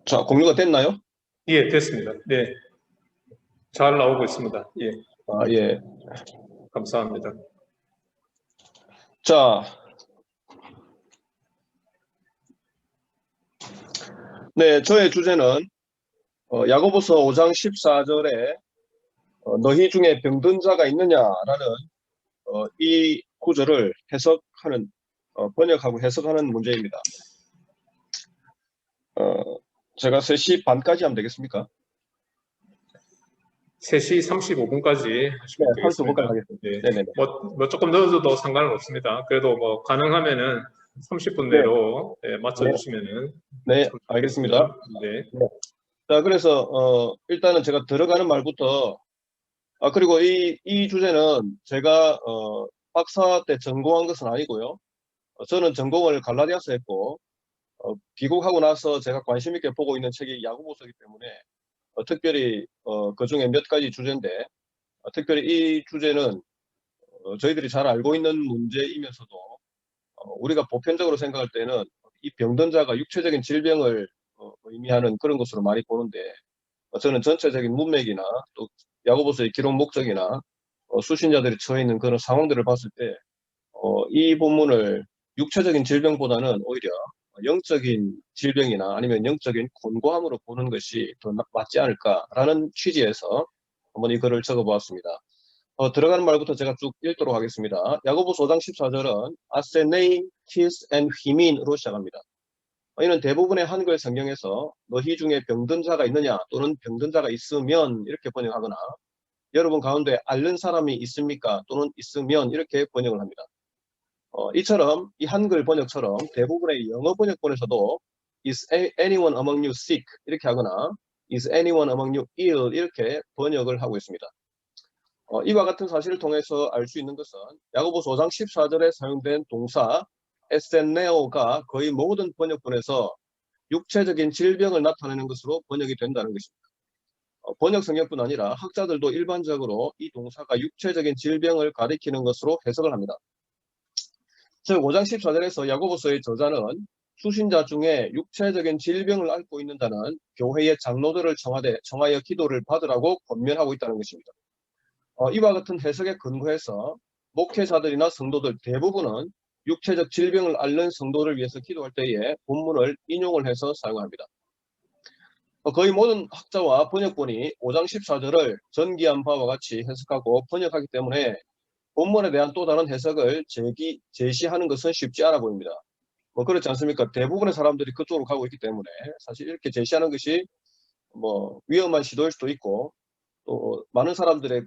자, 공유가 됐나요? 예, 됐습니다. 네, 잘 나오고 있습니다. 예, 예. 감사합니다. 자, 네, 저의 주제는 야고보서 5장 14절에 너희 중에 병든 자가 있느냐라는 이 구절을 해석하는 번역하고 해석하는 문제입니다. 제가 3시 반까지 하면 되겠습니까? 3시 35분까지 하시면 네, 되겠습니다. 35분까지 하겠습니다. 예, 네네네. 뭐 조금 늦어도 상관은 없습니다. 그래도 뭐 가능하면은 30분 네. 내로 맞춰주시면은 네, 참 알겠습니다. 좋겠습니다. 네. 자, 그래서 일단은 제가 들어가는 말부터 그리고 이 주제는 제가 박사 때 전공한 것은 아니고요. 저는 전공을 갈라디아서 했고 귀국하고 나서 제가 관심 있게 보고 있는 책이 야고보서이기 때문에 특별히 그 중에 몇 가지 주제인데 특별히 이 주제는 저희들이 잘 알고 있는 문제이면서도 우리가 보편적으로 생각할 때는 이 병든 자가 육체적인 질병을 의미하는 그런 것으로 많이 보는데 저는 전체적인 문맥이나 또 야고보서의 기록 목적이나 수신자들이 처해 있는 그런 상황들을 봤을 때 이 본문을 육체적인 질병보다는 오히려 영적인 질병이나 아니면 영적인 곤고함으로 보는 것이 더 맞지 않을까라는 취지에서 한번 이 글을 적어보았습니다. 들어가는 말부터 제가 쭉 읽도록 하겠습니다. 야고보서 5장 14절은 아세네이 키스 앤 휘민으로 시작합니다. 이는 대부분의 한글 성경에서 너희 중에 병든 자가 있느냐 또는 병든 자가 있으면 이렇게 번역하거나 여러분 가운데 앓는 사람이 있습니까 또는 있으면 이렇게 번역을 합니다. 이처럼 이 한글 번역처럼 대부분의 영어 번역본에서도 Is anyone among you sick? 이렇게 하거나 Is anyone among you ill? 이렇게 번역을 하고 있습니다. 이와 같은 사실을 통해서 알 수 있는 것은 야고보서 5장 14절에 사용된 동사 에센네오가 거의 모든 번역본에서 육체적인 질병을 나타내는 것으로 번역이 된다는 것입니다. 번역 성경뿐 아니라 학자들도 일반적으로 이 동사가 육체적인 질병을 가리키는 것으로 해석을 합니다. 즉 5장 14절에서 야고보서의 저자는 수신자 중에 육체적인 질병을 앓고 있는 자는 교회의 장로들을 청하여 기도를 받으라고 권면하고 있다는 것입니다. 이와 같은 해석에 근거해서 목회자들이나 성도들 대부분은 육체적 질병을 앓는 성도를 위해서 기도할 때에 본문을 인용을 해서 사용합니다. 거의 모든 학자와 번역본이 5장 14절을 전기한 바와 같이 해석하고 번역하기 때문에 본문에 대한 또 다른 해석을 제시하는 것은 쉽지 않아 보입니다. 뭐 그렇지 않습니까? 대부분의 사람들이 그쪽으로 가고 있기 때문에 사실 이렇게 제시하는 것이 뭐 위험한 시도일 수도 있고 또 많은 사람들의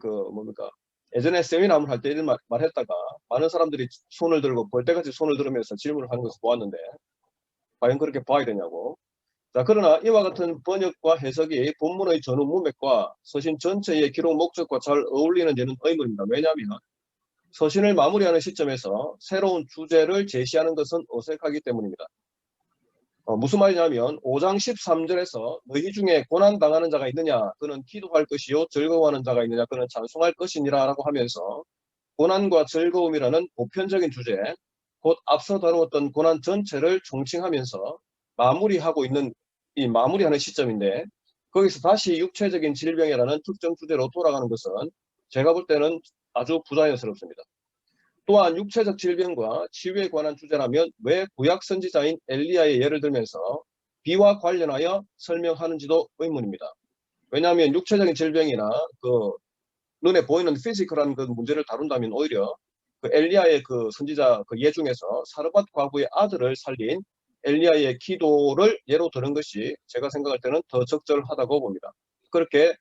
예전에 세미나 한번 할 때 이런 말했다가 많은 사람들이 손을 들고 벌떼같이 손을 들으면서 질문을 하는 것을 보았는데 과연 그렇게 봐야 되냐고. 자, 그러나 이와 같은 번역과 해석이 본문의 전후 문맥과 서신 전체의 기록 목적과 잘 어울리는지는 의문입니다. 왜냐하면 서신을 마무리하는 시점에서 새로운 주제를 제시하는 것은 어색하기 때문입니다. 무슨 말이냐면 5장 13절에서 너희 중에 고난당하는 자가 있느냐 그는 기도할 것이요 즐거워하는 자가 있느냐 그는 찬송할 것이니라 라고 하면서 고난과 즐거움이라는 보편적인 주제 곧 앞서 다루었던 고난 전체를 총칭하면서 마무리하는 시점인데 거기서 다시 육체적인 질병이라는 특정 주제로 돌아가는 것은 제가 볼 때는 아주 부자연스럽습니다. 또한 육체적 질병과 치유에 관한 주제라면 왜 구약 선지자인 엘리야의 예를 들면서 비와 관련하여 설명하는지도 의문입니다. 왜냐하면 육체적인 질병이나 눈에 보이는 피지컬한 그 문제를 다룬다면 오히려 엘리야의 선지자 예 중에서 사르밧 과부의 아들을 살린 엘리야의 기도를 예로 드는 것이 제가 생각할 때는 더 적절하다고 봅니다. 그렇게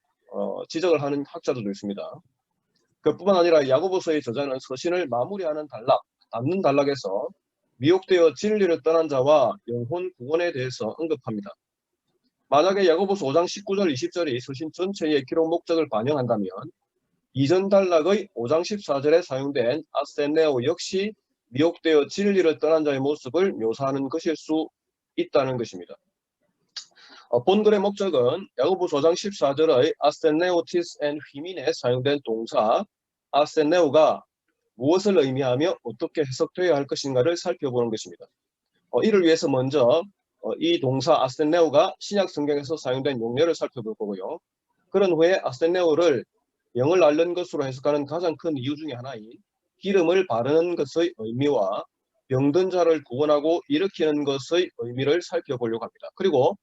지적을 하는 학자들도 있습니다. 그뿐만 아니라 야고보서의 저자는 서신을 마무리하는 닫는 단락에서 미혹되어 진리를 떠난 자와 영혼 구원에 대해서 언급합니다. 만약에 야고보서 5장 19절 20절이 서신 전체의 기록 목적을 반영한다면 이전 단락의 5장 14절에 사용된 아세네오 역시 미혹되어 진리를 떠난 자의 모습을 묘사하는 것일 수 있다는 것입니다. 본글의 목적은 야고보서 5장 14절의 아세네오티스 앤 휘민에 사용된 동사 아세네오가 무엇을 의미하며 어떻게 해석되어야 할 것인가를 살펴보는 것입니다. 이를 위해서 먼저 이 동사 아스텐네오가 신약 성경에서 사용된 용례를 살펴볼 거고요. 그런 후에 아스텐네오를 영을 앓는 것으로 해석하는 가장 큰 이유 중에 하나인 기름을 바르는 것의 의미와 병든 자를 구원하고 일으키는 것의 의미를 살펴보려고 합니다. 그리고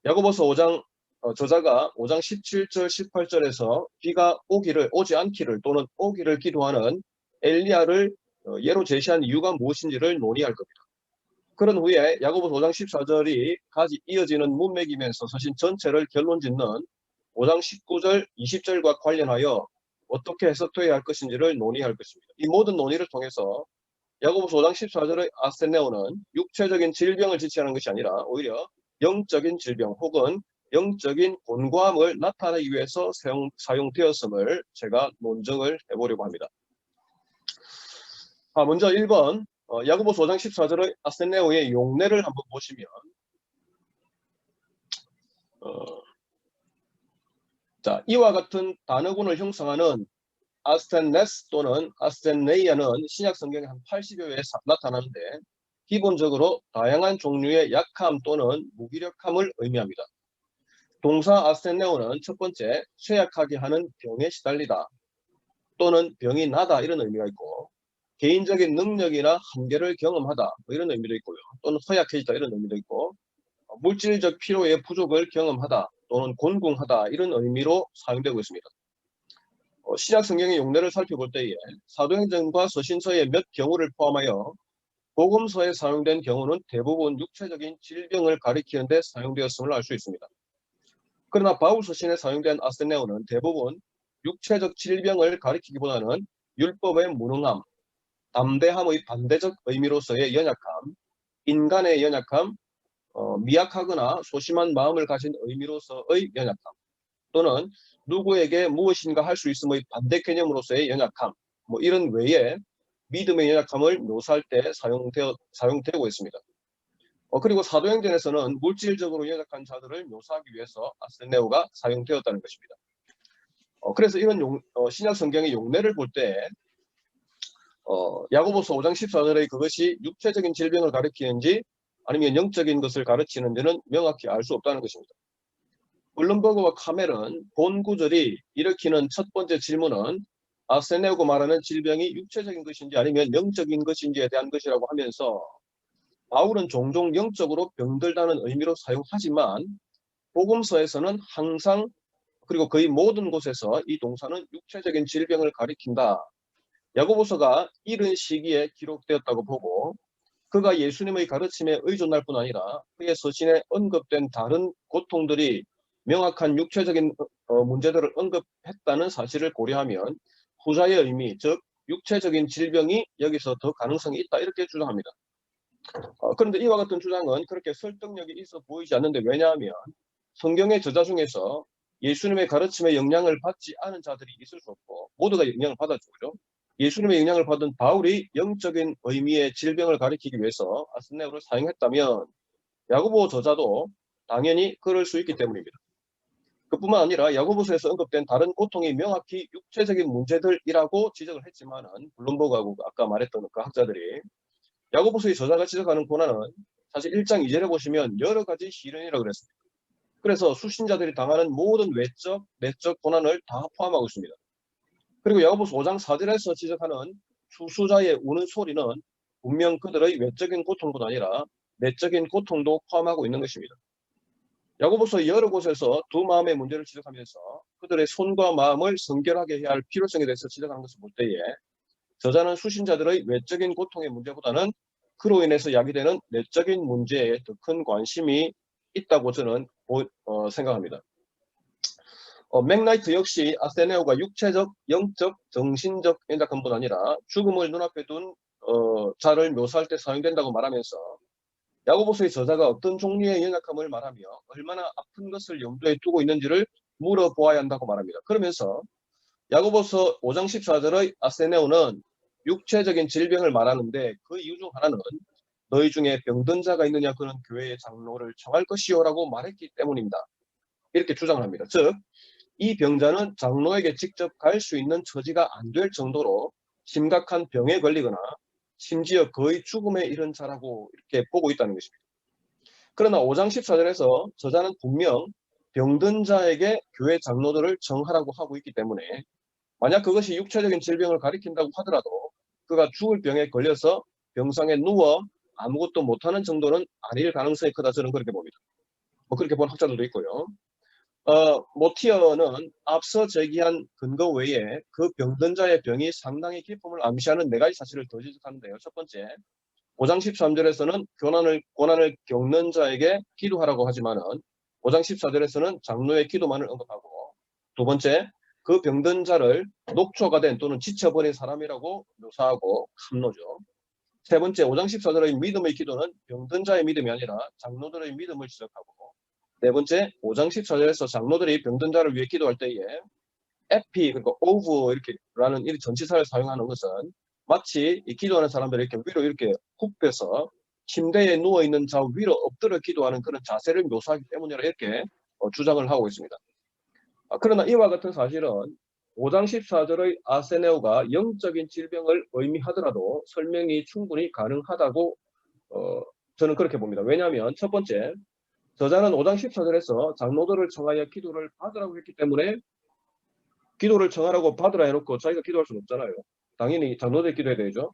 야고보서 5장 저자가 5장 17절 18절에서 비가 오지 않기를 또는 오기를 기도하는 엘리야를 예로 제시한 이유가 무엇인지를 논의할 겁니다. 그런 후에 야고보서 5장 14절이 이어지는 문맥이면서 서신 전체를 결론짓는 5장 19절 20절과 관련하여 어떻게 해석되어야 할 것인지를 논의할 것입니다. 이 모든 논의를 통해서 야고보서 5장 14절의 아스텐네오는 육체적인 질병을 지칭하는 것이 아니라 오히려 영적인 질병 혹은 영적인 곤고함을 나타내기 위해서 사용되었음을 제가 논증을 해보려고 합니다. 먼저 1번 야고보서 5장 14절의 아스텐네오의 용례를 한번 보시면 자, 이와 같은 단어군을 형성하는 아스텐네스 또는 아스텐네이아는 신약 성경에 한 80여 회에 나타나는데 기본적으로 다양한 종류의 약함 또는 무기력함을 의미합니다. 동사 아스텐네오는 첫 번째, 쇠약하게 하는 병에 시달리다 또는 병이 나다 이런 의미가 있고 개인적인 능력이나 한계를 경험하다 이런 의미도 있고요. 또는 허약해지다 이런 의미도 있고 물질적 필요의 부족을 경험하다 또는 곤궁하다 이런 의미로 사용되고 있습니다. 신약 성경의 용례를 살펴볼 때에 사도행전과 서신서의 몇 경우를 포함하여 복음서에 사용된 경우는 대부분 육체적인 질병을 가리키는 데 사용되었음을 알 수 있습니다. 그러나 바울 서신에 사용된 아스텐네오는 대부분 육체적 질병을 가리키기보다는 율법의 무능함, 담대함의 반대적 의미로서의 연약함, 인간의 연약함, 미약하거나 소심한 마음을 가진 의미로서의 연약함 또는 누구에게 무엇인가 할 수 있음의 반대 개념으로서의 연약함 이런 외에 믿음의 연약함을 묘사할 때 사용되고 있습니다. 그리고 사도행전에서는 물질적으로 연약한 자들을 묘사하기 위해서 아스텐네오가 사용되었다는 것입니다. 그래서 이런 신약 성경의 용례를 볼 때 야고보서 5장 14절의 그것이 육체적인 질병을 가리키는지 아니면 영적인 것을 가르치는지는 명확히 알 수 없다는 것입니다. 블룸버그와 카멜은 본 구절이 일으키는 첫 번째 질문은 아스텐네오가 말하는 질병이 육체적인 것인지 아니면 영적인 것인지에 대한 것이라고 하면서 바울은 종종 영적으로 병들다는 의미로 사용하지만 복음서에서는 항상 그리고 거의 모든 곳에서 이 동사는 육체적인 질병을 가리킨다. 야고보서가 이른 시기에 기록되었다고 보고 그가 예수님의 가르침에 의존할 뿐 아니라 그의 서신에 언급된 다른 고통들이 명확한 육체적인 문제들을 언급했다는 사실을 고려하면 후자의 의미, 즉 육체적인 질병이 여기서 더 가능성이 있다 이렇게 주장합니다. 그런데 이와 같은 주장은 그렇게 설득력이 있어 보이지 않는데 왜냐하면 성경의 저자 중에서 예수님의 가르침에 영향을 받지 않은 자들이 있을 수 없고 모두가 영향을 받았죠. 그죠? 예수님의 영향을 받은 바울이 영적인 의미의 질병을 가리키기 위해서 아스텐네오를 사용했다면 야고보 저자도 당연히 그럴 수 있기 때문입니다. 그뿐만 아니라 야고보서에서 언급된 다른 고통이 명확히 육체적인 문제들이라고 지적을 했지만은 블룸버그하고 아까 말했던 그 학자들이 야고보서의 저자가 지적하는 고난은 사실 1장 2절에 보시면 여러 가지 시련이라고 그랬습니다. 그래서 수신자들이 당하는 모든 외적, 내적 고난을 다 포함하고 있습니다. 그리고 야고보서 5장 4절에서 지적하는 수수자의 우는 소리는 분명 그들의 외적인 고통뿐 아니라 내적인 고통도 포함하고 있는 것입니다. 야고보서 여러 곳에서 두 마음의 문제를 지적하면서 그들의 손과 마음을 성결하게 해야 할 필요성에 대해서 지적하는 것을 볼 때에 저자는 수신자들의 외적인 고통의 문제보다는 그로 인해서 야기되는 내적인 문제에 더 큰 관심이 있다고 저는 생각합니다. 맥나이트 역시 아스텐네오가 육체적, 영적, 정신적 연약함뿐 아니라 죽음을 눈앞에 둔 자를 묘사할 때 사용된다고 말하면서 야고보서의 저자가 어떤 종류의 연약함을 말하며 얼마나 아픈 것을 염두에 두고 있는지를 물어보아야 한다고 말합니다. 그러면서 야고보서 5장 14절의 아스텐네오는 육체적인 질병을 말하는데 그 이유 중 하나는 너희 중에 병든 자가 있느냐 그는 교회의 장로를 청할 것이요라고 말했기 때문입니다. 이렇게 주장을 합니다. 즉 이 병자는 장로에게 직접 갈 수 있는 처지가 안 될 정도로 심각한 병에 걸리거나 심지어 거의 죽음에 이른 자라고 이렇게 보고 있다는 것입니다. 그러나 5장 14절에서 저자는 분명 병든 자에게 교회 장로들을 정하라고 하고 있기 때문에 만약 그것이 육체적인 질병을 가리킨다고 하더라도 그가 죽을 병에 걸려서 병상에 누워 아무것도 못하는 정도는 아닐 가능성이 크다. 저는 그렇게 봅니다. 뭐 그렇게 본 학자들도 있고요. 모티어는 앞서 제기한 근거 외에 그 병든 자의 병이 상당히 깊음을 암시하는 4가지 사실을 더 지적하는데요. 첫 번째, 5장 13절에서는 고난을 겪는 자에게 기도하라고 하지만은 5장 14절에서는 장로의 기도만을 언급하고, 두 번째, 그 병든 자를 녹초가 된 또는 지쳐버린 사람이라고 묘사하고 함노죠. 세 번째, 5장 14절의 믿음의 기도는 병든 자의 믿음이 아니라 장로들의 믿음을 지적하고, 네 번째, 5장 14절에서 장로들이 병든 자를 위해 기도할 때에 에피, 그러니까 오브 이렇게라는 이 전치사를 사용하는 것은 마치 이 기도하는 사람들이 이렇게 위로 이렇게 굽혀서 침대에 누워 있는 자 위로 엎드려 기도하는 그런 자세를 묘사하기 때문이라 이렇게 주장을 하고 있습니다. 그러나 이와 같은 사실은 5장 14절의 아세네오가 영적인 질병을 의미하더라도 설명이 충분히 가능하다고 저는 그렇게 봅니다. 왜냐하면 첫 번째, 저자는 5장 14절에서 장로들을 청하여 기도를 받으라고 했기 때문에 기도를 청하라고 받으라 해놓고 자기가 기도할 수는 없잖아요. 당연히 장로들이 기도해야 되죠.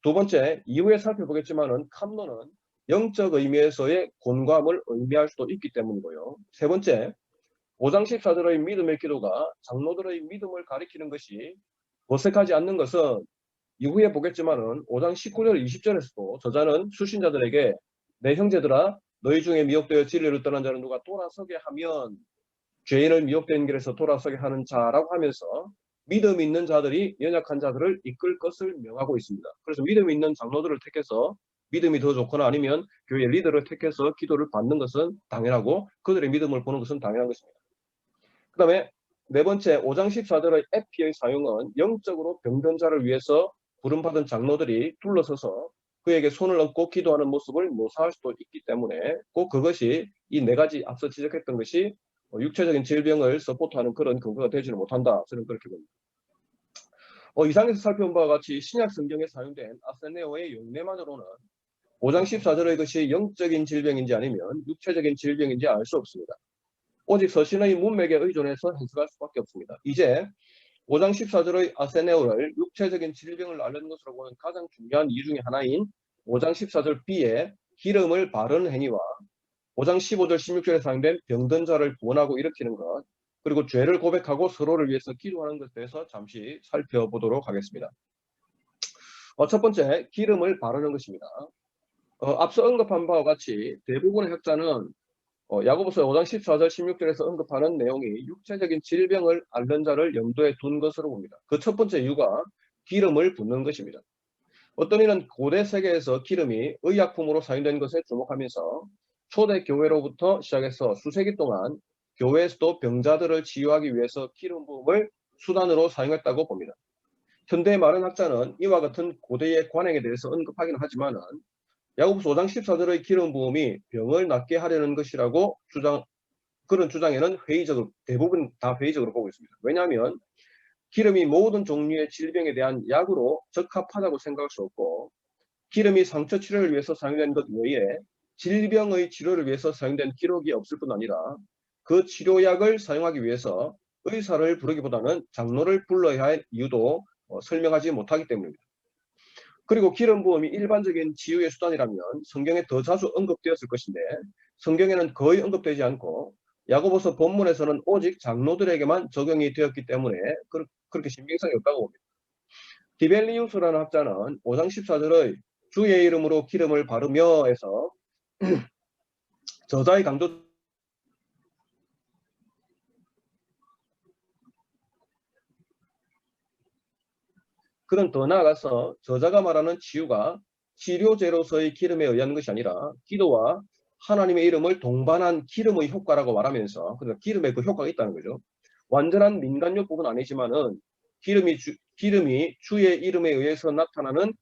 두 번째, 이후에 살펴보겠지만은 캄노는 영적 의미에서의 곤감을 의미할 수도 있기 때문이고요. 세 번째, 5장 14절의 믿음의 기도가 장로들의 믿음을 가리키는 것이 어색하지 않는 것은 이후에 보겠지만은 5장 19절 20절에서도 저자는 수신자들에게 내 형제들아 너희 중에 미혹되어 진리를 떠난 자는 누가 돌아서게 하면 죄인을 미혹된 길에서 돌아서게 하는 자라고 하면서 믿음 있는 자들이 연약한 자들을 이끌 것을 명하고 있습니다. 그래서 믿음 있는 장로들을 택해서 믿음이 더 좋거나 아니면 교회 리더를 택해서 기도를 받는 것은 당연하고 그들의 믿음을 보는 것은 당연한 것입니다. 그 다음에 네 번째 5장 14절의 에피의 사용은 영적으로 병든 자를 위해서 부름받은 장로들이 둘러서서 그에게 손을 얹고 기도하는 모습을 묘사할 수도 있기 때문에 꼭 그것이 이 4가지 앞서 지적했던 것이 육체적인 질병을 서포트하는 그런 근거가 되지는 못한다. 저는 그렇게 봅니다. 이상에서 살펴본 바와 같이 신약 성경에 사용된 아세네오의 용례만으로는 5장 14절의 것이 영적인 질병인지 아니면 육체적인 질병인지 알 수 없습니다. 오직 서신의 문맥에 의존해서 해석할 수밖에 없습니다. 이제 5장 14절의 아세네오를 육체적인 질병을 앓는 것으로 보는 가장 중요한 이유 중에 하나인 5장 14절 B에 기름을 바르는 행위와 5장 15절 16절에 사용된 병든 자를 구원하고 일으키는 것, 그리고 죄를 고백하고 서로를 위해서 기도하는 것에 대해서 잠시 살펴보도록 하겠습니다. 첫 번째, 기름을 바르는 것입니다. 앞서 언급한 바와 같이 대부분의 학자는 야고보서 5장 14절 16절에서 언급하는 내용이 육체적인 질병을 앓는 자를 염두에 둔 것으로 봅니다. 그 첫 번째 이유가 기름을 붓는 것입니다. 어떤 이는 고대 세계에서 기름이 의약품으로 사용된 것에 주목하면서 초대 교회로부터 시작해서 수세기 동안 교회에서도 병자들을 치유하기 위해서 기름 부음을 수단으로 사용했다고 봅니다. 현대의 많은 학자는 이와 같은 고대의 관행에 대해서 언급하기는 하지만은 야고보서 5장 14절의 기름 부음이 병을 낫게 하려는 것이라고 그런 주장에는 대부분 다 회의적으로 보고 있습니다. 왜냐하면 기름이 모든 종류의 질병에 대한 약으로 적합하다고 생각할 수 없고 기름이 상처 치료를 위해서 사용된 것 외에 질병의 치료를 위해서 사용된 기록이 없을 뿐 아니라 그 치료약을 사용하기 위해서 의사를 부르기보다는 장로를 불러야 할 이유도 설명하지 못하기 때문입니다. 그리고 기름 부음이 일반적인 치유의 수단이라면 성경에 더 자주 언급되었을 것인데 성경에는 거의 언급되지 않고 야고보서 본문에서는 오직 장로들에게만 적용이 되었기 때문에 그렇게 신빙성이 없다고 봅니다. 디벨리우스라는 학자는 5장 14절의 주의 이름으로 기름을 바르며에서 저자의 강조 그는 더 나아가서 저자가 말하는 치유가 치료제로서의 기름에 의한 것이 아니라 기도와 하나님의 이름을 동반한 기름의 효과라고 말하면서 그러니까 기름에 그 효과가 있다는 거죠. 완전한 민간요법은 아니지만은 기름이 주의 이름에 의해서 나타나는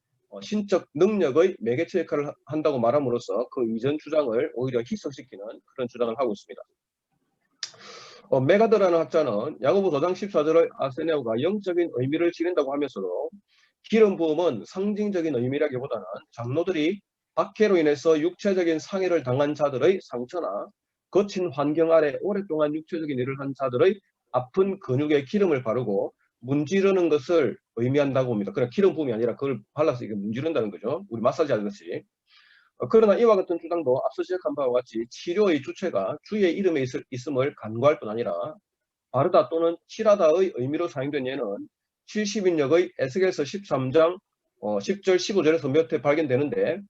신적 능력의 매개체 역할을 한다고 말함으로써 그 이전 주장을 오히려 희석시키는 그런 주장을 하고 있습니다. 메가드라는 학자는 야고보 5장 14절의 아세네오가 영적인 의미를 지닌다고 하면서도 기름 부음은 상징적인 의미라기보다는 장로들이 박해로 인해서 육체적인 상해를 당한 자들의 상처나 거친 환경 아래 오랫동안 육체적인 일을 한 자들의 아픈 근육에 기름을 바르고 문지르는 것을 의미한다고 봅니다. 그냥 기름 부음이 아니라 그걸 발라서 이게 문지른다는 거죠. 우리 마사지 하듯이. 그러나 이와 같은 주장도 앞서 지적한 바와 같이 치료의 주체가 주의 이름에 있음을 간구할 뿐 아니라 바르다 또는 칠하다의 의미로 사용된 예는 70인역의 에스겔서 13장 10절 15절에서 몇 회 발견되는데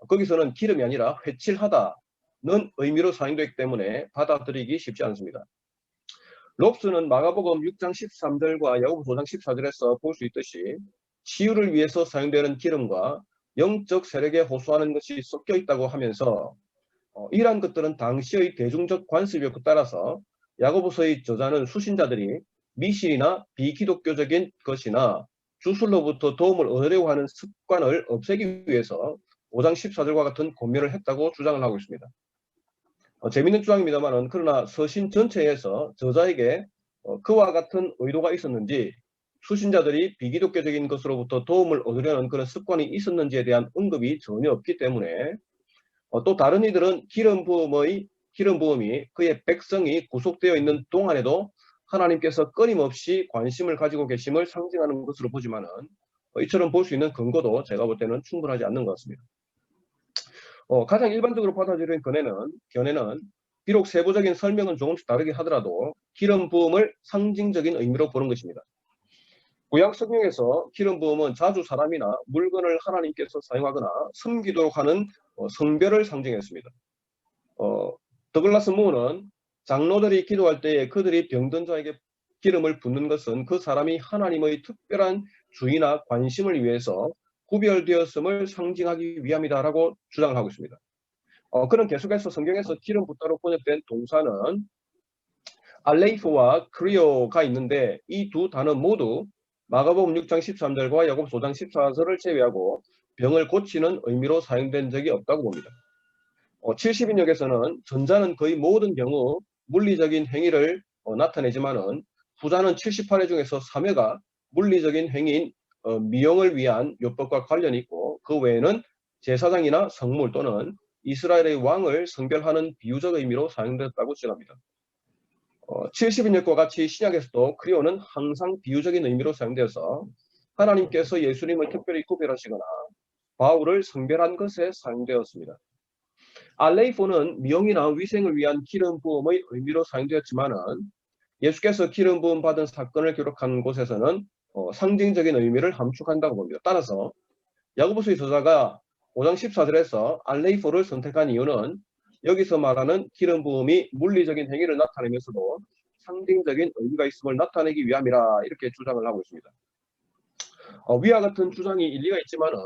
거기서는 기름이 아니라 회칠하다는 의미로 사용되기 때문에 받아들이기 쉽지 않습니다. 롭스는 마가복음 6장 13절과 야고보서 5장 14절에서 볼 수 있듯이 치유를 위해서 사용되는 기름과 영적 세력에 호소하는 것이 섞여 있다고 하면서 이러한 것들은 당시의 대중적 관습에 따라서 야고보서의 저자는 수신자들이 미신이나 비기독교적인 것이나 주술로부터 도움을 얻으려고 하는 습관을 없애기 위해서 5장 14절과 같은 고면을 했다고 주장을 하고 있습니다. 재미있는 주장입니다만은 그러나 서신 전체에서 저자에게 그와 같은 의도가 있었는지 수신자들이 비기독교적인 것으로부터 도움을 얻으려는 그런 습관이 있었는지에 대한 언급이 전혀 없기 때문에 또 다른 이들은 기름 부음이 그의 백성이 구속되어 있는 동안에도 하나님께서 끊임없이 관심을 가지고 계심을 상징하는 것으로 보지만은 이처럼 볼 수 있는 근거도 제가 볼 때는 충분하지 않는 것 같습니다. 가장 일반적으로 받아들이는 견해는 비록 세부적인 설명은 조금씩 다르게 하더라도 기름 부음을 상징적인 의미로 보는 것입니다. 구약 성경에서 기름 부음은 자주 사람이나 물건을 하나님께서 사용하거나 섬기도록 하는 성별을 상징했습니다. 더글라스 무어는 장로들이 기도할 때에 그들이 병든 자에게 기름을 붓는 것은 그 사람이 하나님의 특별한 주의나 관심을 위해서 구별되었음을 상징하기 위함이다라고 주장을 하고 있습니다. 그는 계속해서 성경에서 기름 붓다로 번역된 동사는 알레이프와 크리오가 있는데 이 두 단어 모두 마가복음 6장 13절과 야고보서 5장 14절을 제외하고 병을 고치는 의미로 사용된 적이 없다고 봅니다. 70인역에서는 전자는 거의 모든 경우 물리적인 행위를 나타내지만은 후자는 78회 중에서 3회가 물리적인 행위인 미용을 위한 율법과 관련이 있고 그 외에는 제사장이나 성물 또는 이스라엘의 왕을 성별하는 비유적 의미로 사용됐다고 주장합니다. 70인역과 같이 신약에서도 크리오는 항상 비유적인 의미로 사용되어서 하나님께서 예수님을 특별히 구별하시거나 바울을 성별한 것에 사용되었습니다. 알레이포는 미용이나 위생을 위한 기름 부음의 의미로 사용되었지만은 예수께서 기름 부음 받은 사건을 기록한 곳에서는 상징적인 의미를 함축한다고 봅니다. 따라서 야고보서의 저자가 5장 14절에서 알레이포를 선택한 이유는 여기서 말하는 기름 부음이 물리적인 행위를 나타내면서도 상징적인 의미가 있음을 나타내기 위함이라 이렇게 주장을 하고 있습니다. 위와 같은 주장이 일리가 있지만은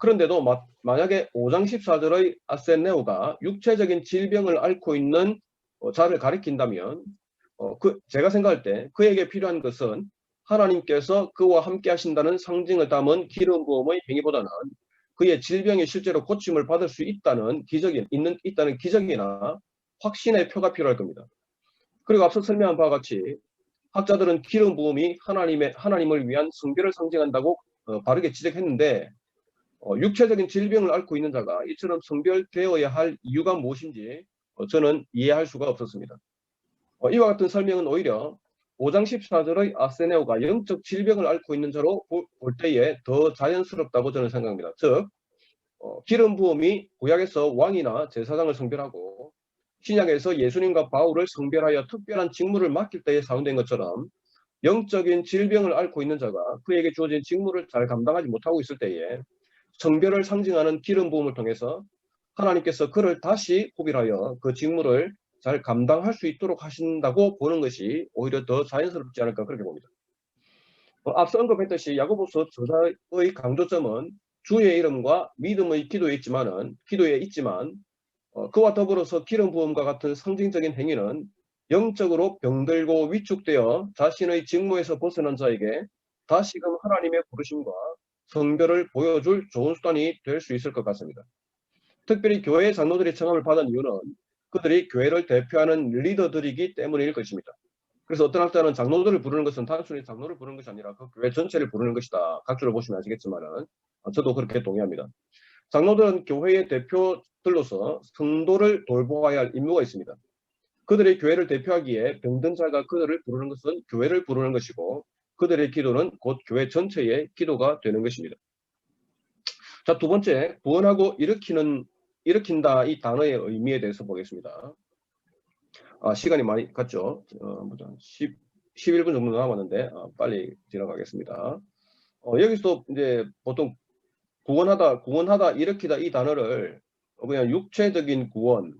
그런데도 만약에 5장 14절의 아센네오가 육체적인 질병을 앓고 있는 자를 가리킨다면 제가 생각할 때 그에게 필요한 것은 하나님께서 그와 함께 하신다는 상징을 담은 기름 부음의 행위보다는 그의 질병이 실제로 고침을 받을 수 있다는 기적이나 확신의 표가 필요할 겁니다. 그리고 앞서 설명한 바와 같이 학자들은 기름 부음이 하나님을 위한 성별을 상징한다고 바르게 지적했는데 육체적인 질병을 앓고 있는 자가 이처럼 성별되어야 할 이유가 무엇인지 저는 이해할 수가 없었습니다. 이와 같은 설명은 오히려 5장 14절의 아세네오가 영적 질병을 앓고 있는 자로 볼 때에 더 자연스럽다고 저는 생각합니다. 즉 기름 부음이 구약에서 왕이나 제사장을 성별하고 신약에서 예수님과 바울을 성별하여 특별한 직무를 맡길 때에 사용된 것처럼 영적인 질병을 앓고 있는 자가 그에게 주어진 직무를 잘 감당하지 못하고 있을 때에 성별을 상징하는 기름 부음을 통해서 하나님께서 그를 다시 구별하여 그 직무를 잘 감당할 수 있도록 하신다고 보는 것이 오히려 더 자연스럽지 않을까 그렇게 봅니다. 앞서 언급했듯이 야고보서 저자의 강조점은 주의 이름과 믿음의 기도에 있지만 그와 더불어서 기름 부음과 같은 상징적인 행위는 영적으로 병들고 위축되어 자신의 직무에서 벗어난 자에게 다시금 하나님의 부르심과 성별을 보여줄 좋은 수단이 될 수 있을 것 같습니다. 특별히 교회 장로들이 청함을 받은 이유는 그들이 교회를 대표하는 리더들이기 때문일 것입니다. 그래서 어떤 학자는 장로들을 부르는 것은 단순히 장로를 부르는 것이 아니라 그 교회 전체를 부르는 것이다. 각주를 보시면 아시겠지만은 저도 그렇게 동의합니다. 장로들은 교회의 대표들로서 성도를 돌보아야 할 임무가 있습니다. 그들의 교회를 대표하기에 병든 자가 그들을 부르는 것은 교회를 부르는 것이고 그들의 기도는 곧 교회 전체의 기도가 되는 것입니다. 자, 두 번째, 구원하고 일으킨다 이 단어의 의미에 대해서 보겠습니다. 시간이 많이 갔죠. 11분 정도 남았는데 빨리 지나가겠습니다. 여기서 이제 보통 구원하다, 일으키다 이 단어를 그냥 육체적인 구원,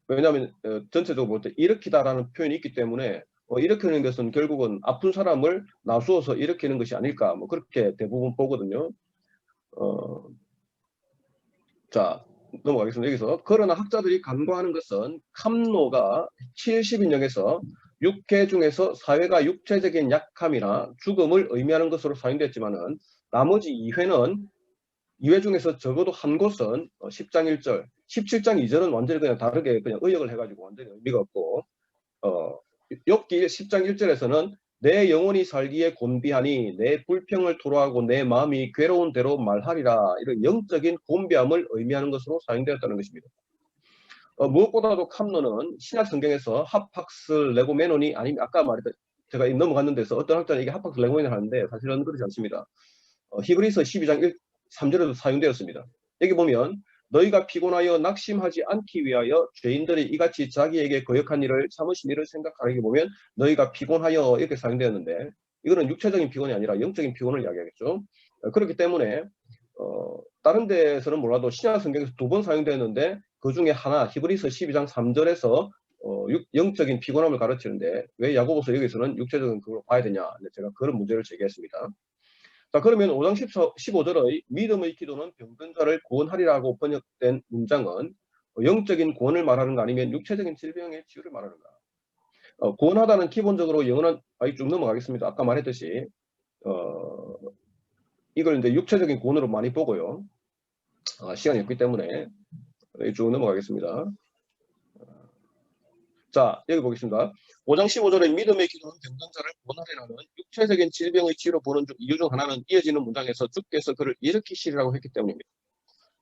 왜냐하면 전체적으로 볼 때 일으키다라는 표현이 있기 때문에 일으키는 것은 결국은 아픈 사람을 나수어서 일으키는 것이 아닐까, 뭐 그렇게 대부분 보거든요. 자, 넘어가겠습니다. 여기서 그러나 학자들이 간과하는 것은 캄노가 70인역에서 육회 중에서 사회가 육체적인 약함이나 죽음을 의미하는 것으로 사용됐지만은 나머지 2회 중에서 적어도 한 곳은 10장 1절, 17장 2절은 완전히 그냥 다르게 그냥 의역을 해가지고 완전히 의미가 없고, 욥기 10장 1절에서는 내 영혼이 살기에 곤비하니 내 불평을 토로하고 내 마음이 괴로운 대로 말하리라, 이런 영적인 곤비함을 의미하는 것으로 사용되었다는 것입니다. 무엇보다도 캄노는 신약 성경에서 하팍스 레고메논이 아니면 아까 말했던 제가 넘어갔는 데서 어떤 학자는 이게 하팍스 레고메논을 하는데 사실은 그렇지 않습니다. 히브리서 12장 3절에도 사용되었습니다. 여기 보면 너희가 피곤하여 낙심하지 않기 위하여 죄인들이 이같이 자기에게 거역한 일을 참으신 일을 생각하게 보면 너희가 피곤하여 이렇게 사용되었는데 이거는 육체적인 피곤이 아니라 영적인 피곤을 이야기하겠죠. 그렇기 때문에 다른 데서는 몰라도 신약 성경에서 2번 사용되었는데 그 중에 하나 히브리서 12장 3절에서 영적인 피곤함을 가르치는데 왜 야고보서 여기서는 육체적인 그걸 봐야 되냐, 제가 그런 문제를 제기했습니다. 자, 그러면 5장 15절의 믿음의 기도는 병든 자를 구원하리라고 번역된 문장은 영적인 구원을 말하는 거 아니면 육체적인 질병의 치유를 말하는가? 구원하다는 기본적으로 영어는 쭉 넘어가겠습니다. 아까 말했듯이 이걸 이제 육체적인 구원으로 많이 보고요. 시간이 없기 때문에 쭉 넘어가겠습니다. 자, 여기 보겠습니다. 5장 15절의 믿음의 기도는 병든 자를 구원하리라는 육체적인 질병의 치유로 보는 이유 중 하나는 이어지는 문장에서 주께서 그를 일으키시리라고 했기 때문입니다.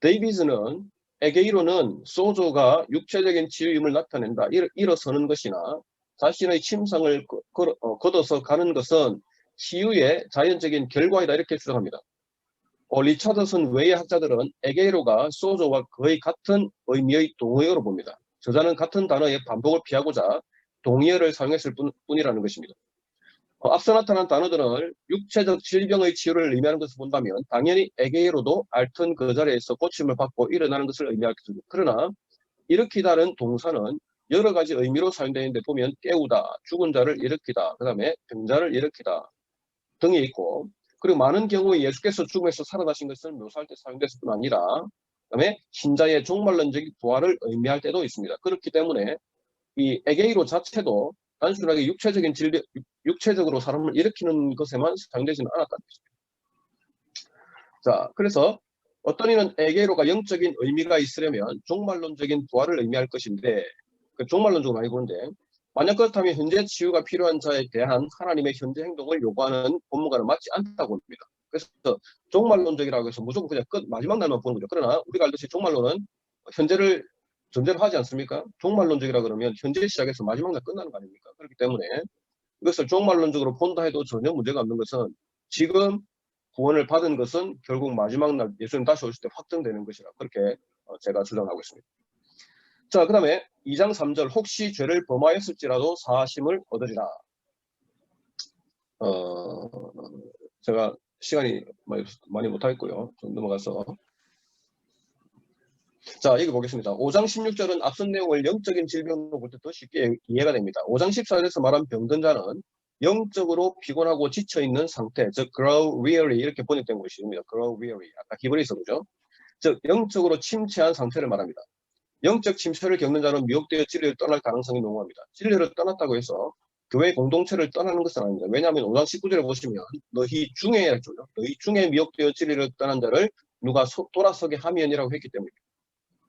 데이비즈는 에게이로는 소조가 육체적인 치유임을 나타낸다, 일어서는 것이나 자신의 침상을 걷어서 가는 것은 치유의 자연적인 결과이다, 이렇게 주장합니다. 리차드슨 외의 학자들은 에게이로가 소조와 거의 같은 의미의 동의어로 봅니다. 저자는 같은 단어의 반복을 피하고자 동의어를 사용했을 뿐이라는 것입니다. 앞서 나타난 단어들을 육체적 질병의 치유를 의미하는 것을 본다면 당연히 에게이로도 앓던 그 자리에서 고침을 받고 일어나는 것을 의미하겠습니다. 그러나 일으키다는 동사는 여러 가지 의미로 사용되는데 보면 깨우다, 죽은 자를 일으키다, 그 다음에 병자를 일으키다 등이 있고, 그리고 많은 경우에 예수께서 죽음에서 살아나신 것을 묘사할 때 사용됐을 뿐 아니라 그다음에 신자의 종말론적인 부활을 의미할 때도 있습니다. 그렇기 때문에 이 에게이로 자체도 단순하게 육체적으로 사람을 일으키는 것에만 사용되지는 않았다는 것입니다. 자, 그래서 어떤 이는 에게이로가 영적인 의미가 있으려면 종말론적인 부활을 의미할 것인데, 그 종말론적으로 많이 보는데, 만약 그렇다면 현재 치유가 필요한 자에 대한 하나님의 현재 행동을 요구하는 본문과는 맞지 않다고 봅니다. 그래서 종말론적이라고 해서 무조건 그냥 마지막 날만 보는 거죠. 그러나 우리가 알듯이 종말론은 현재를 전제로 하지 않습니까? 종말론적이라 그러면 현재 시작해서 마지막 날 끝나는 거 아닙니까? 그렇기 때문에 이것을 종말론적으로 본다 해도 전혀 문제가 없는 것은 지금 구원을 받은 것은 결국 마지막 날 예수님 다시 오실 때 확정되는 것이라, 그렇게 제가 주장하고 있습니다. 자, 그 다음에 2장 3절 혹시 죄를 범하였을지라도 사하심을 얻으리라. 제가 시간이 많이 못하겠고요. 좀 넘어가서. 자, 여기 보겠습니다. 5장 16절은 앞선 내용을 영적인 질병으로 볼 때 더 쉽게 이해가 됩니다. 5장 14절에서 말한 병든 자는 영적으로 피곤하고 지쳐있는 상태, 즉 grow weary 이렇게 번역된 것입니다. grow weary, 아까 히브리서 그죠? 즉 영적으로 침체한 상태를 말합니다. 영적 침체를 겪는 자는 미혹되어 진리를 떠날 가능성이 농후합니다. 진리를 떠났다고 해서 교회 공동체를 떠나는 것은 아닙니다. 왜냐하면 5장 19절에 보시면 너희 중에 미혹되어 진리를 떠난 자를 누가 돌아서게 하면이라고 했기 때문입니다.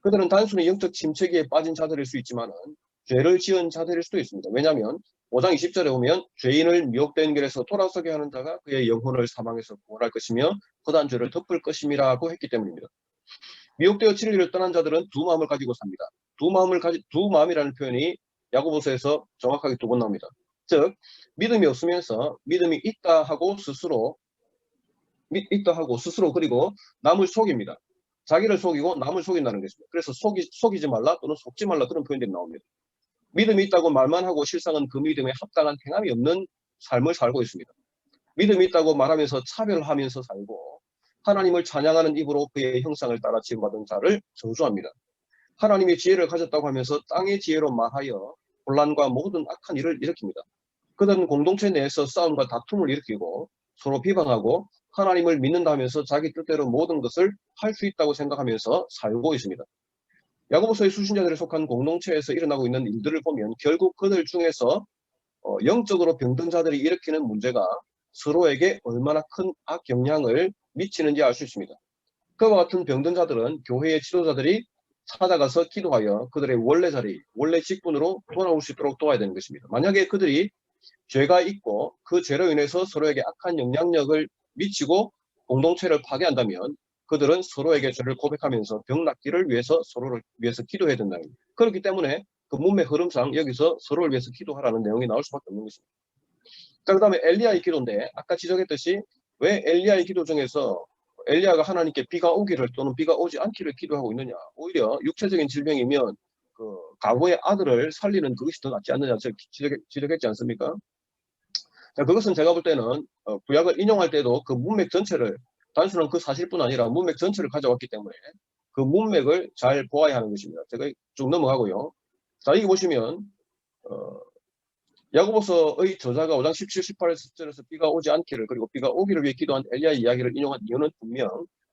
그들은 단순히 영적 침체기에 빠진 자들일 수 있지만 죄를 지은 자들일 수도 있습니다. 왜냐하면 5장 20절에 보면 죄인을 미혹된 길에서 돌아서게 하는 자가 그의 영혼을 사망에서 구원할 것이며 거단 죄를 덮을 것임이라고 했기 때문입니다. 미혹되어 진리를 떠난 자들은 두 마음을 가지고 삽니다. 두 마음이라는 표현이 야고보서에서 정확하게 두 번 나옵니다. 즉 믿음이 없으면서 믿음이 있다 하고 스스로 그리고 남을 속입니다. 자기를 속이고 남을 속인다는 것입니다. 그래서 속이지 말라 또는 속지 말라 그런 표현들이 나옵니다. 믿음이 있다고 말만 하고 실상은 그 믿음에 합당한 행함이 없는 삶을 살고 있습니다. 믿음이 있다고 말하면서 차별하면서 살고 하나님을 찬양하는 입으로 그의 형상을 따라 지음받은 자를 저주합니다. 하나님의 지혜를 가졌다고 하면서 땅의 지혜로 말하여 혼란과 모든 악한 일을 일으킵니다. 그들은 공동체 내에서 싸움과 다툼을 일으키고 서로 비방하고 하나님을 믿는다 하면서 자기 뜻대로 모든 것을 할 수 있다고 생각하면서 살고 있습니다. 야고보서의 수신자들에 속한 공동체에서 일어나고 있는 일들을 보면 결국 그들 중에서 영적으로 병든 자들이 일으키는 문제가 서로에게 얼마나 큰 악영향을 미치는지 알 수 있습니다. 그와 같은 병든 자들은 교회의 지도자들이 찾아가서 기도하여 그들의 원래 자리, 원래 직분으로 돌아올 수 있도록 도와야 되는 것입니다. 만약에 그들이 죄가 있고 그 죄로 인해서 서로에게 악한 영향력을 미치고 공동체를 파괴한다면 그들은 서로에게 죄를 고백하면서 병 낫기를 위해서 서로를 위해서 기도해야 된다는 겁니다. 그렇기 때문에 그 문맥 흐름상 여기서 서로를 위해서 기도하라는 내용이 나올 수밖에 없는 것입니다. 자, 그 다음에 엘리야의 기도인데 아까 지적했듯이 왜 엘리야의 기도 중에서 엘리야가 하나님께 비가 오기를 또는 비가 오지 않기를 기도하고 있느냐. 오히려 육체적인 질병이면 그 과거의 아들을 살리는 그것이 더 낫지 않느냐 지적했지 않습니까? 자, 그것은 제가 볼 때는 구약을 인용할 때도 그 문맥 전체를 단순한 그 사실뿐 아니라 문맥 전체를 가져왔기 때문에 그 문맥을 잘 보아야 하는 것입니다. 제가 쭉 넘어가고요. 자, 여기 보시면 야고보서의 저자가 5장 17, 18절에서 비가 오지 않기를 그리고 비가 오기를 위해 기도한 엘리야의 이야기를 인용한 이유는 분명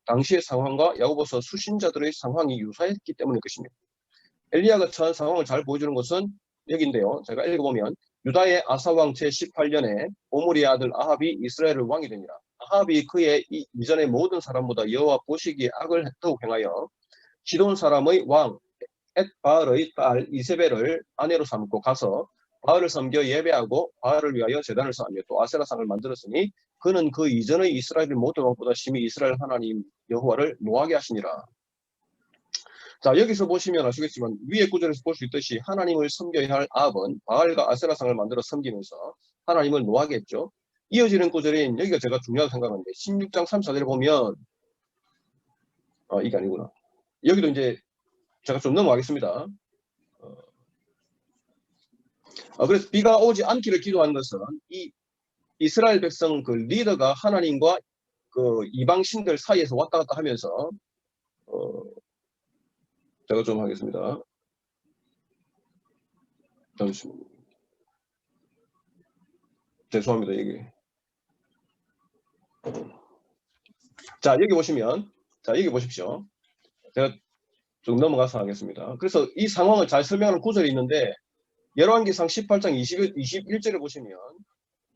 당시의 상황과 야고보서 수신자들의 상황이 유사했기 때문일 것입니다. 엘리야가 처한 상황을 잘 보여주는 것은 여기인데요. 제가 읽어보면 유다의 아사왕 제18년에 오므리의 아들 아합이 이스라엘을 왕이 되니라. 아합이 그의 이전의 모든 사람보다 여호와 보시기에 악을 더욱 행하여 시돈 사람의 왕 엣바알의 딸 이세벨을 아내로 삼고 가서 바알을 섬겨 예배하고 바알을 위하여 제단을 쌓으며 또 아세라상을 만들었으니 그는 그 이전의 이스라엘 모든 왕보다 심히 이스라엘 하나님 여호와를 노하게 하시니라. 자, 여기서 보시면 아시겠지만 위의 구절에서 볼 수 있듯이 하나님을 섬겨야 할 아합은 바알과 아세라상을 만들어 섬기면서 하나님을 노하게 했죠. 이어지는 구절인 여기가 제가 중요하다고 생각하는데 16장 34절을 보면 이게 아니구나. 여기도 이제 제가 좀 넘어가겠습니다. 그래서 비가 오지 않기를 기도한 것은 이 이스라엘 백성 그 리더가 하나님과 그 이방 신들 사이에서 왔다 갔다 하면서 제가 좀 하겠습니다. 잠시만요. 죄송합니다. 이게. 자, 여기 보시면 여기 보십시오. 제가 좀 넘어가서 하겠습니다. 그래서 이 상황을 잘 설명하는 구절이 있는데 열왕기상 18장 21절을 보시면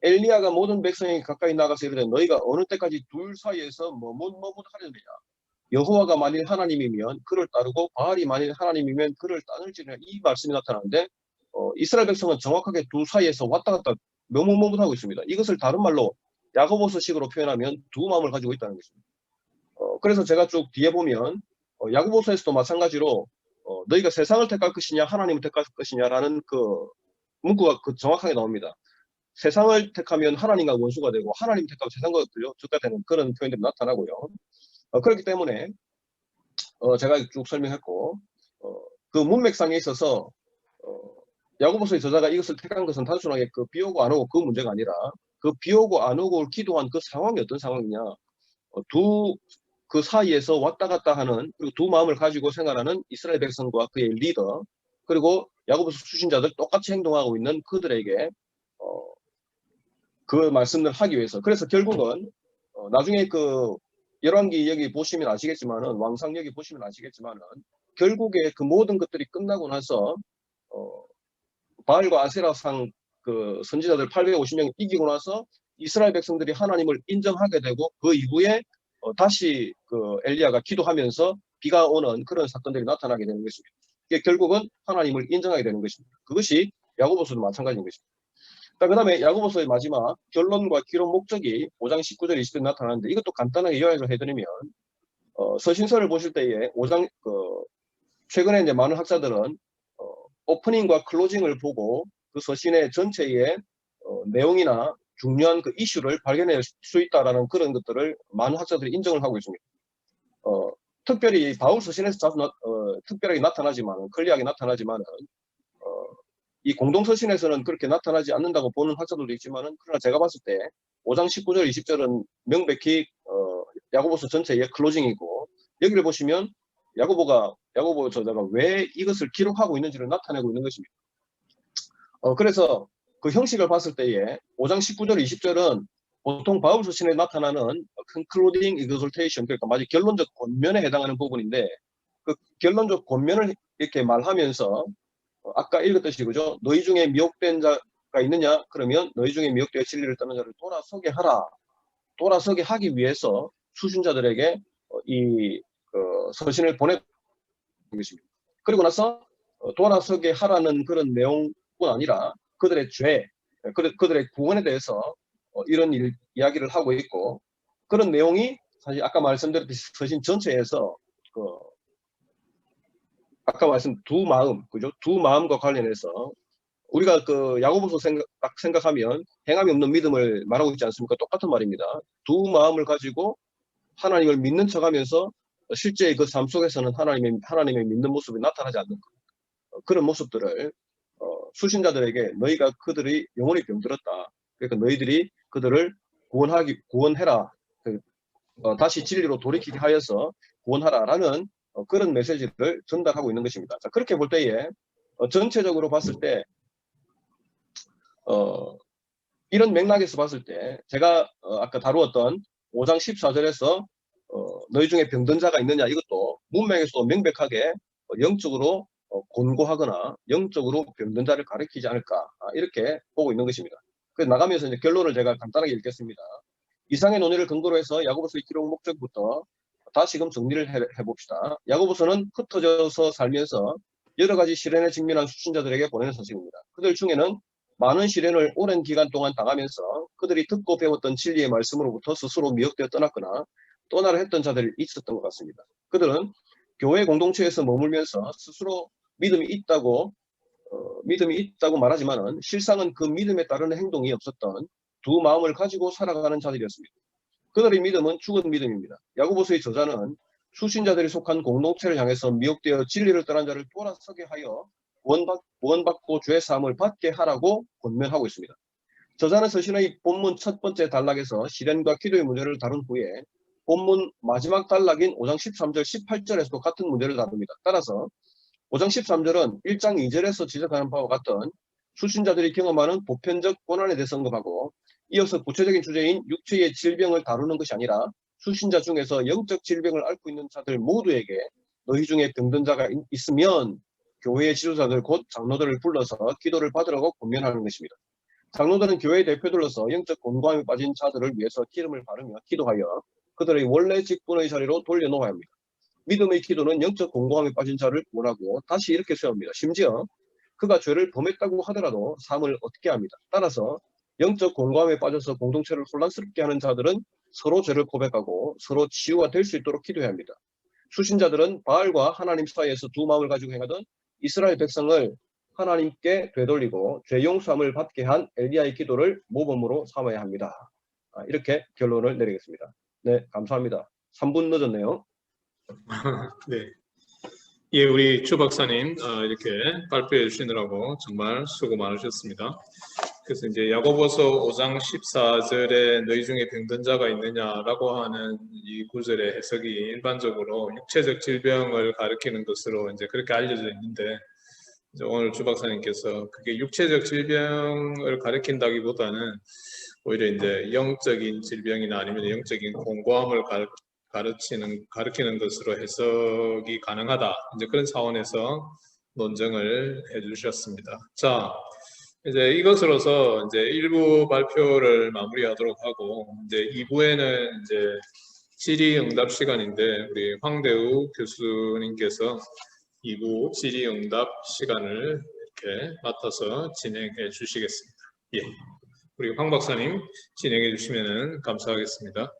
엘리야가 모든 백성에게 가까이 나가서 이르되 너희가 어느 때까지 둘 사이에서 하려느냐. 여호와가 만일 하나님이면 그를 따르고 바알이 만일 하나님이면 그를 따를지니라. 이 말씀이 나타나는데 이스라엘 백성은 정확하게 두 사이에서 왔다 갔다 하고 있습니다. 이것을 다른 말로 야고보서식으로 표현하면 두 마음을 가지고 있다는 것입니다. 그래서 제가 쭉 뒤에 보면 야고보서에서도 마찬가지로 너희가 세상을 택할 것이냐 하나님을 택할 것이냐라는 그 문구가 정확하게 나옵니다. 세상을 택하면 하나님과 원수가 되고 하나님 택하고 세상과 적가 되는 그런 표현들이 나타나고요. 그렇기 때문에 제가 쭉 설명했고 그 문맥상에 있어서 야고보서의 저자가 이것을 택한 것은 단순하게 그 비 오고 안 오고 그 문제가 아니라 그 비 오고 안 오고를 기도한 그 상황이 어떤 상황이냐. 그 사이에서 왔다 갔다 하는 그리고 두 마음을 가지고 생활하는 이스라엘 백성과 그의 리더 그리고 야고보서 수신자들 똑같이 행동하고 있는 그들에게 그 말씀을 하기 위해서 그래서 결국은 나중에 그 열왕기 여기 보시면 아시겠지만은 왕상 여기 보시면 아시겠지만은 결국에 그 모든 것들이 끝나고 나서 바알과 아세라상 그 선지자들 850명 이기고 나서 이스라엘 백성들이 하나님을 인정하게 되고 그 이후에 다시 그 엘리야가 기도하면서 비가 오는 그런 사건들이 나타나게 되는 것입니다. 이게 결국은 하나님을 인정하게 되는 것입니다. 그것이 야고보서도 마찬가지인 것입니다. 그 다음에 야고보서의 마지막 결론과 기록 목적이 5장 19절 20절 나타나는데 이것도 간단하게 요약을 해드리면 서신서를 보실 때에 최근에 이제 많은 학자들은 오프닝과 클로징을 보고 그 서신의 전체의 내용이나 중요한 그 이슈를 발견할 수 있다라는 그런 것들을 많은 학자들이 인정을 하고 있습니다. 특별히 바울 서신에서 자주 특별하게 나타나지만, 클리어하게 나타나지만은 이 공동서신에서는 그렇게 나타나지 않는다고 보는 학자들도 있지만은, 그러나 제가 봤을 때 5장 19절, 20절은 명백히 야고보서 전체의 클로징이고, 여기를 보시면 야고보 저자가 왜 이것을 기록하고 있는지를 나타내고 있는 것입니다. 그래서 그 형식을 봤을 때에 5장 19절, 20절은 보통 바울 서신에 나타나는 concluding exhortation, 그러니까 마치 결론적 권면에 해당하는 부분인데, 그 결론적 권면을 이렇게 말하면서 아까 읽었듯이, 그죠? 너희 중에 미혹된 자가 있느냐? 그러면 너희 중에 미혹되어 진리를 떠난 자를 돌아서게 하라. 돌아서게 하기 위해서 수신자들에게 이 서신을 보내는 것입니다. 그리고 나서 돌아서게 하라는 그런 내용뿐 아니라 그들의 죄, 그들의 구원에 대해서 이런 이야기를 하고 있고, 그런 내용이 사실 아까 말씀드렸듯이 서신 전체에서 아까 말씀 두 마음, 그죠? 두 마음과 관련해서 우리가 그 야고보서 생각하면 행함이 없는 믿음을 말하고 있지 않습니까? 똑같은 말입니다. 두 마음을 가지고 하나님을 믿는 척하면서 실제 그 삶 속에서는 하나님의 믿는 모습이 나타나지 않는 그런 모습들을 수신자들에게 너희가 그들이 영혼이 병들었다. 그러니까 너희들이 그들을 구원해라. 다시 진리로 돌이키게 하여서 구원하라라는 그런 메시지를 전달하고 있는 것입니다. 자, 그렇게 볼 때에 전체적으로 봤을 때 이런 맥락에서 봤을 때 제가 아까 다루었던 5장 14절에서 너희 중에 병든 자가 있느냐, 이것도 문맥에서도 명백하게 영적으로 권고하거나 영적으로 병든 자를 가리키지 않을까, 이렇게 보고 있는 것입니다. 그래서 나가면서 이제 결론을 제가 간단하게 읽겠습니다. 이상의 논의를 근거로 해서 야고보서의 기록 목적부터 다시금 정리를 해봅시다. 야고보서는 흩어져서 살면서 여러 가지 시련에 직면한 수신자들에게 보내는 서신입니다. 그들 중에는 많은 시련을 오랜 기간 동안 당하면서 그들이 듣고 배웠던 진리의 말씀으로부터 스스로 미혹되어 떠났거나 떠나려 했던 자들이 있었던 것 같습니다. 그들은 교회 공동체에서 머물면서 스스로 믿음이 있다고 말하지만은 실상은 그 믿음에 따르는 행동이 없었던 두 마음을 가지고 살아가는 자들이었습니다. 그들의 믿음은 죽은 믿음입니다. 야고보서의 저자는 수신자들이 속한 공동체를 향해서 미혹되어 진리를 떠난 자를 돌아서게 하여 구원받고 죄 사함을 받게 하라고 권면하고 있습니다. 저자는 서신의 본문 첫 번째 단락에서 시련과 기도의 문제를 다룬 후에 본문 마지막 단락인 5장 13절, 18절에서도 같은 문제를 다룹니다. 따라서 5장 13절은 1장 2절에서 지적하는 바와 같던 수신자들이 경험하는 보편적 고난에 대해서 언급하고, 이어서 구체적인 주제인 육체의 질병을 다루는 것이 아니라 수신자 중에서 영적 질병을 앓고 있는 자들 모두에게 너희 중에 병든 자가 있으면 교회의 지도자들 곧 장로들을 불러서 기도를 받으라고 권면하는 것입니다. 장로들은 교회의 대표들로서 영적 곤고함에 빠진 자들을 위해서 기름을 바르며 기도하여 그들의 원래 직분의 자리로 돌려놓아야 합니다. 믿음의 기도는 영적 공고함에 빠진 자를 구원하고 다시 이렇게 세웁니다. 심지어 그가 죄를 범했다고 하더라도 삶을 얻게 합니다. 따라서 영적 공고함에 빠져서 공동체를 혼란스럽게 하는 자들은 서로 죄를 고백하고 서로 치유가 될 수 있도록 기도해야 합니다. 수신자들은 바알과 하나님 사이에서 두 마음을 가지고 행하던 이스라엘 백성을 하나님께 되돌리고 죄 용서함을 받게 한 엘리야의 기도를 모범으로 삼아야 합니다. 이렇게 결론을 내리겠습니다. 네, 감사합니다. 3분 늦었네요. 네. 예, 우리 주 박사님 이렇게 발표해 주시느라고 정말 수고 많으셨습니다. 그래서 이제 야고보서 5장 14절에 너희 중에 병든 자가 있느냐라고 하는 이 구절의 해석이 일반적으로 육체적 질병을 가리키는 것으로 이제 그렇게 알려져 있는데, 이제 오늘 주 박사님께서 그게 육체적 질병을 가리킨다기보다는 오히려 이제 영적인 질병이나 아니면 영적인 공고함을 가리키는 것으로 해석이 가능하다. 이제 그런 차원에서 논증을 해주셨습니다. 자, 이제 이것으로서 이제 1부 발표를 마무리하도록 하고, 이제 2부에는 이제 질의응답 시간인데 우리 황대우 교수님께서 2부 질의응답 시간을 이렇게 맡아서 진행해 주시겠습니다. 예, 우리 황 박사님 진행해 주시면 감사하겠습니다.